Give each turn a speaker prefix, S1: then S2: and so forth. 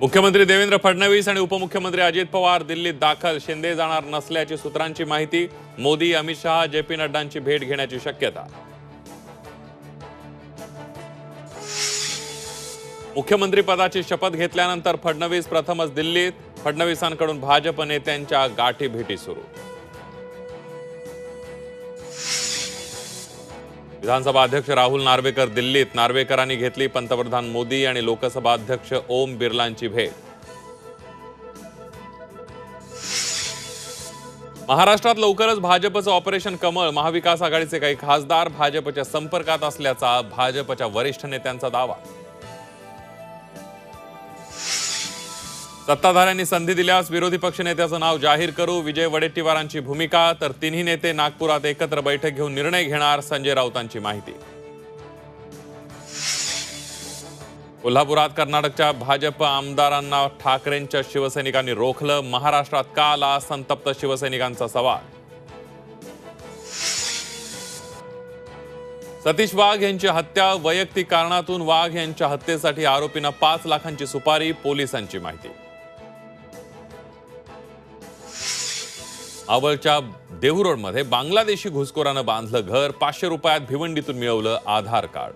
S1: मुख्यमंत्री देवेंद्र फडणवीस आणि उपमुख्यमंत्री अजित पवार दिल्लीत दाखल. शिंदे जाणार नसल्याची सूत्रांची माहिती. मोदी, अमित शहा, जे.पी. नड्डांची भेट घेण्याची शक्यता. मुख्यमंत्री पदाची शपथ घेतल्यानंतर फडणवीस प्रथमच दिल्लीत. फडणवीसांकडून भाजप नेत्यांच्या गाठीभेटी सुरू. विधानसभा अध्यक्ष राहुल नार्वेकर दिल्लीत. नार्वेकरांनी घेतली पंतप्रधान मोदी आणि लोकसभा अध्यक्ष ओम बिर्लांची भेट. महाराष्ट्रात लवकरच भाजपचं ऑपरेशन कमळ. महाविकास आघाडीचे काही खासदार भाजपच्या संपर्कात असल्याचा भाजपच्या वरिष्ठ नेत्यांचा दावा. सत्ताधाऱ्यांनी संधी दिल्यास विरोधी पक्षनेत्याचं नाव जाहीर करू. विजय वडेट्टीवारांची भूमिका. तर तिन्ही नेते नागपुरात एकत्र बैठक घेऊन निर्णय घेणार. संजय राऊतांची माहिती. कोल्हापुरात कर्नाटकच्या भाजप आमदारांना ठाकरेंच्या शिवसैनिकांनी रोखलं. महाराष्ट्रात का आला? संतप्त शिवसैनिकांचा सवाल. सतीश वाघ यांची हत्या. वैयक्तिक कारणातून वाघ यांच्या हत्येसाठी आरोपींना 5 लाखांची सुपारी. पोलिसांची माहिती. आवळच्या देहू रोडमध्ये बांगलादेशी घुसखोरानं बांधलं घर. 500 रुपयात भिवंडीतून मिळवलं आधार कार्ड.